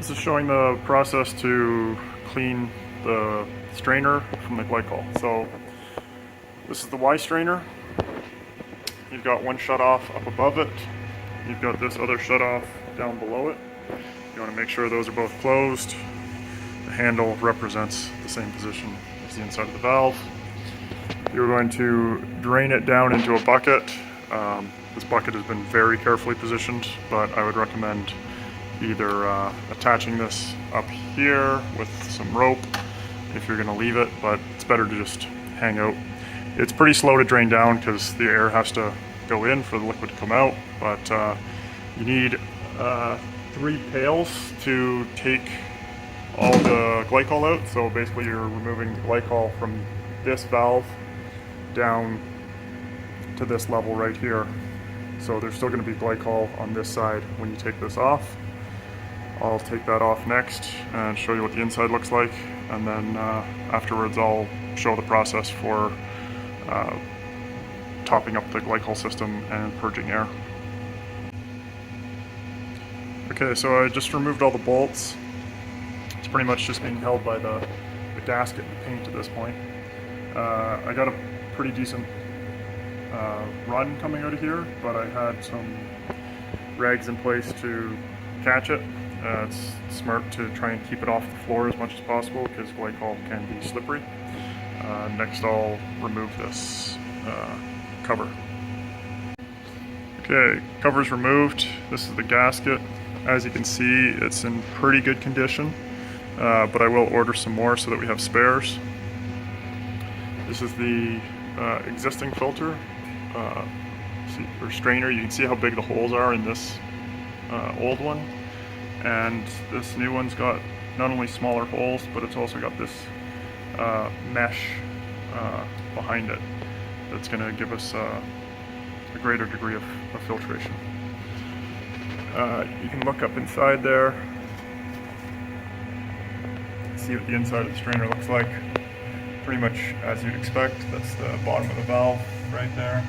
This is showing the process to clean the strainer from the glycol. So this is the Y strainer. You've got one shut-off up above it. You've got this other shut-off down below it. You want to make sure those are both closed. The handle represents the same position as the inside of the valve. You're going to drain it down into a bucket. This bucket has been very carefully positioned, but I would recommend either attaching this up here with some rope if you're going to leave it, but it's better to just hang out. It's pretty slow to drain down because the air has to go in for the liquid to come out, but you need 3 pails to take all the glycol out. So basically you're removing the glycol from this valve down to this level right here. So there's still going to be glycol on this side when you take this off. I'll take that off next and show you what the inside looks like, and then afterwards I'll show the process for topping up the glycol system and purging air. Okay, so I just removed all the bolts. It's pretty much just being held by the gasket and the paint at this point. I got a pretty decent run coming out of here, but I had some rags in place to catch it. It's smart to try and keep it off the floor as much as possible because glycol can be slippery. Next I'll remove this cover. Okay, cover's removed. This is the gasket. As you can see, it's in pretty good condition, but I will order some more so that we have spares. This is the existing filter or strainer. You can see how big the holes are in this old one. And this new one's got not only smaller holes, but it's also got this mesh behind it that's going to give us a greater degree of filtration. You can look up inside there, see what the inside of the strainer looks like. Pretty much as you'd expect. That's the bottom of the valve right there.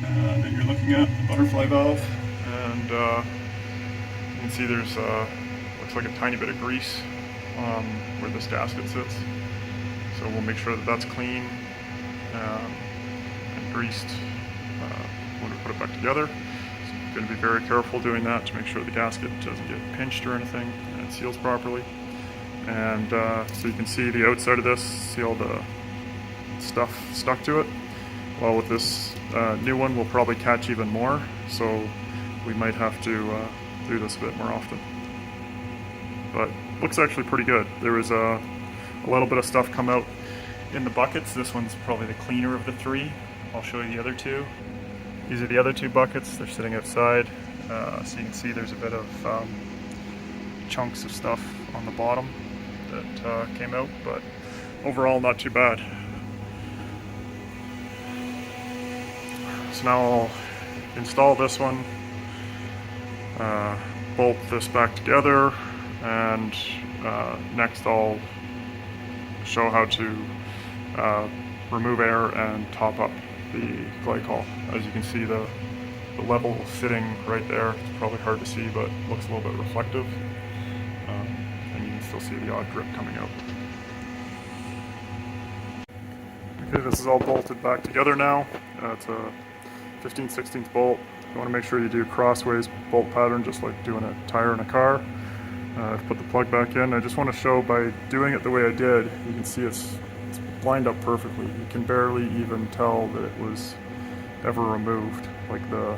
Then you're looking at the butterfly valve, and you can see there's looks like a tiny bit of grease where this gasket sits. So we'll make sure that that's clean and greased when we put it back together. So I'm going to be very careful doing that to make sure the gasket doesn't get pinched or anything and it seals properly. And so you can see the outside of this, see all the stuff stuck to it. Well, with this new one we'll probably catch even more, so we might have to do this a bit more often. But looks actually pretty good. There was a little bit of stuff come out in the buckets. This one's probably the cleaner of the 3. I'll show you the other 2. These are the other 2 buckets. They're sitting outside. So you can see there's a bit of chunks of stuff on the bottom that came out, but overall not too bad. So now I'll install this one, bolt this back together, and next I'll show how to remove air and top up the glycol. As you can see, the level sitting right there. It's probably hard to see, but looks a little bit reflective. And you can still see the odd drip coming out. Okay, this is all bolted back together now. It's a 15/16 bolt. You want to make sure you do crossways bolt pattern, just like doing a tire in a car. I've put the plug back in. I just want to show, by doing it the way I did, you can see it's lined up perfectly. You can barely even tell that it was ever removed. Like the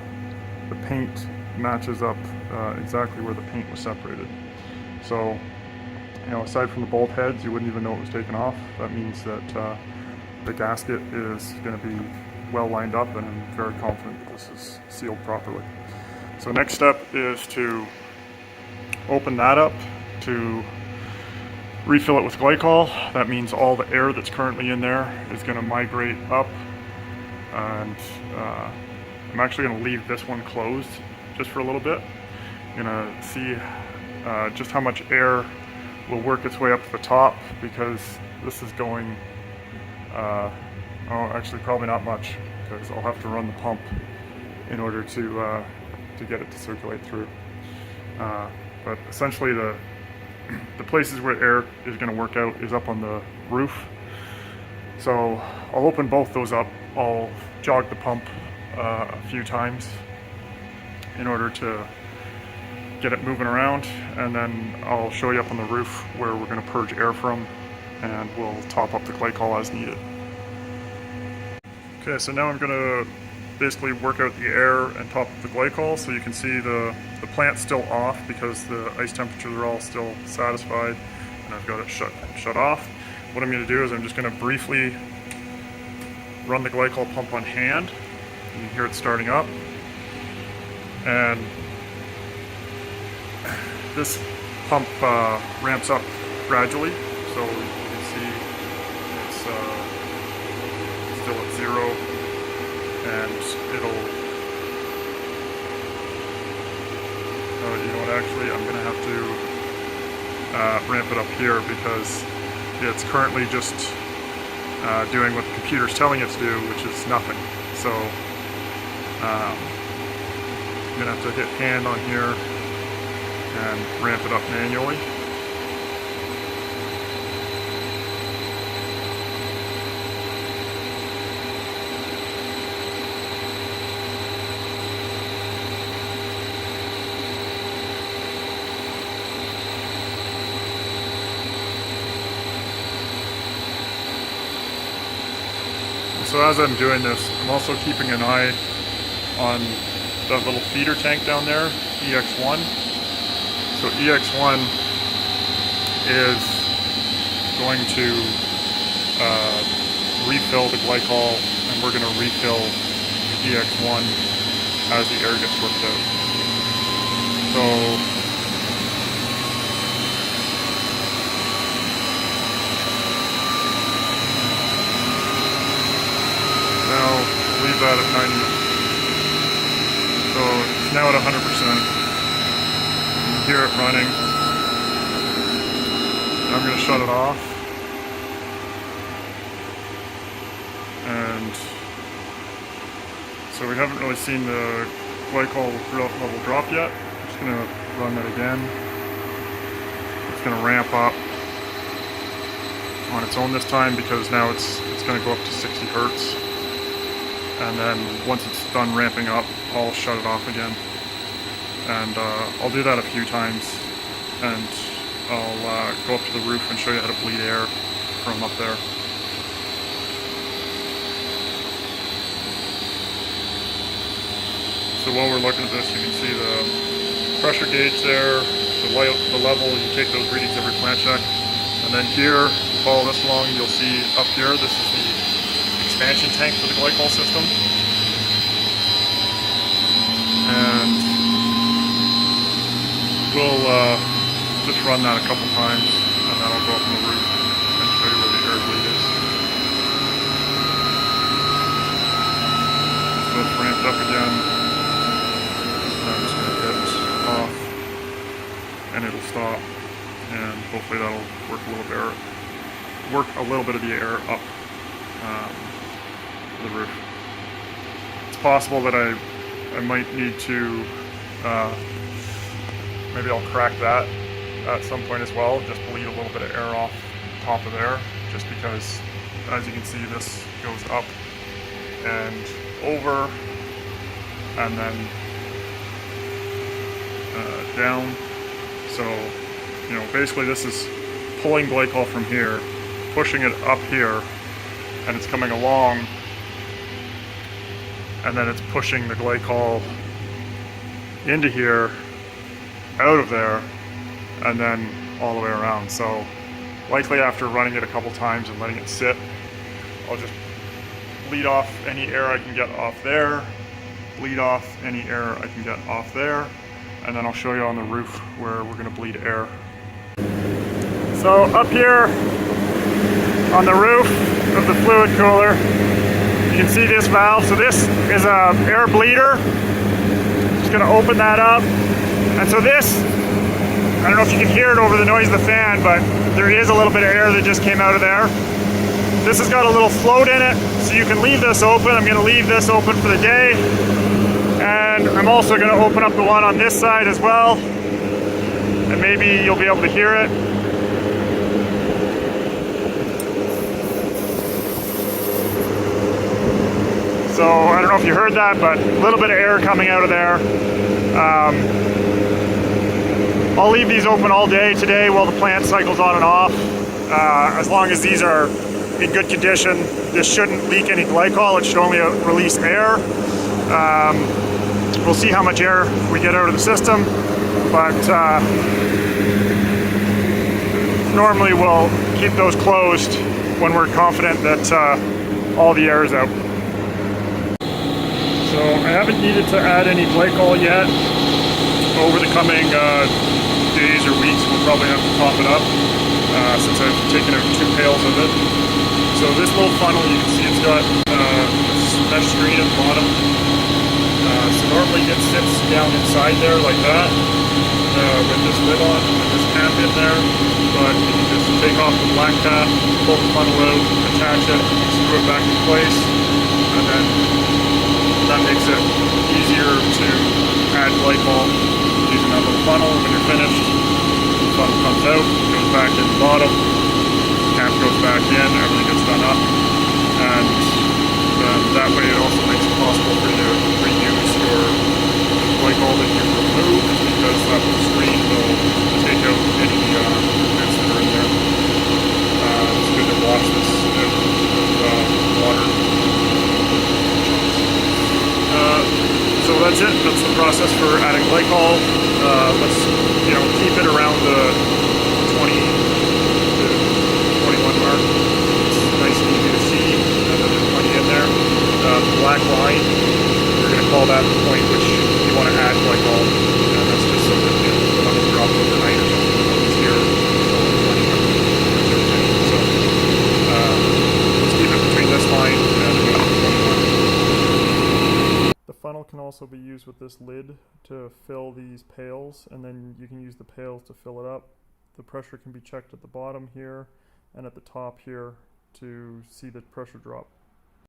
paint matches up exactly where the paint was separated. So, you know, aside from the bolt heads, you wouldn't even know it was taken off. That means that the gasket is going to be well lined up, and I'm very confident that this is sealed properly. So next step is to open that up to refill it with glycol. That means all the air that's currently in there is going to migrate up, and I'm actually going to leave this one closed just for a little bit. I'm going to see just how much air will work its way up to the top, because this is going oh, actually probably not much, because I'll have to run the pump in order to get it to circulate through. But essentially the places where air is going to work out is up on the roof. So I'll open both those up. I'll jog the pump a few times in order to get it moving around, and then I'll show you up on the roof where we're going to purge air from, and we'll top up the glycol as needed. Okay, so now I'm going to basically work out the air and top up the glycol. So you can see the plant's still off because the ice temperatures are all still satisfied, and I've got it shut off. What I'm going to do is I'm just going to briefly run the glycol pump on hand. You can hear it starting up, and this pump ramps up gradually, so you can see it's still at 0, and it'll, you know what, actually I'm going to have to ramp it up here because it's currently just doing what the computer's telling it to do, which is nothing. So I'm going to have to hit hand on here and ramp it up manually. So as I'm doing this, I'm also keeping an eye on that little feeder tank down there, EX1. So EX1 is going to refill the glycol, and we're going to refill EX1 as the air gets worked out. So leave that at 90. So it's now at 100%. You can hear it running. I'm going to shut it off. And so we haven't really seen the glycol level drop yet. I'm just going to run that again. It's going to ramp up on its own this time because now it's going to go up to 60 hertz. And then once it's done ramping up, I'll shut it off again. And I'll do that a few times, and I'll go up to the roof and show you how to bleed air from up there. So while we're looking at this, you can see the pressure gauge there, the level. You take those readings every plant check. And then here, follow this along, you'll see up here, this is the expansion tank for the glycol system, and we'll just run that a couple times, and then I'll go up on the roof and show you where the air bleed is. So it's ramped up again. I'm just going to hit off, and it'll stop, and hopefully that'll work a little bit of the air up the roof. It's possible that I might need to maybe I'll crack that at some point as well, just bleed a little bit of air off the top of there, just because as you can see this goes up and over and then down. So you know, basically this is pulling glycol from here, pushing it up here, and it's coming along, and then it's pushing the glycol into here, out of there, and then all the way around. So likely after running it a couple times and letting it sit, I'll just bleed off any air I can get off there, bleed off any air I can get off there, and then I'll show you on the roof where we're going to bleed air. So up here on the roof of the fluid cooler, you can see this valve. So this is a air bleeder. Just going to open that up. And so this, I don't know if you can hear it over the noise of the fan, but there is a little bit of air that just came out of there. This has got a little float in it, so you can leave this open. I'm going to leave this open for the day. And I'm also going to open up the one on this side as well. and maybe you'll be able to hear it. So I don't know if you heard that, but a little bit of air coming out of there. I'll leave these open all day today while the plant cycles on and off. As long as these are in good condition, this shouldn't leak any glycol. It should only release air. We'll see how much air we get out of the system, but normally we'll keep those closed when we're confident that all the air is out. So I haven't needed to add any glycol yet. Over the coming days or weeks, we'll probably have to top it up since I've taken out 2 pails of it. So this little funnel, you can see it's got this mesh screen at the bottom. So normally it sits down inside there like that with this lid on and this cap in there. But you can just take off the black cap, pull the funnel out, attach it, screw it back in place, and then that makes it easier to add glycol using that little funnel. When you're finished, the funnel comes out, goes back in the bottom, cap goes back in, everything gets done up, and that way it also makes it possible for you to reuse your glycol that you've removed, because that little screen will take out any bits that are in there. It's good to wash this out with water. So that's it. That's the process for adding glycol. Let's keep it around the 20 to 21 mark. It's nice and easy to see, and then there's plenty in there. The black line, we're going to call that the point which you want to add glycol, and that's just so that the level drops overnight or something. It's here. So let's keep it between this line and about 21. The funnel can also be used with this lid to fill these pails, and then you can use the pails to fill it up. The pressure can be checked at the bottom here and at the top here to see the pressure drop.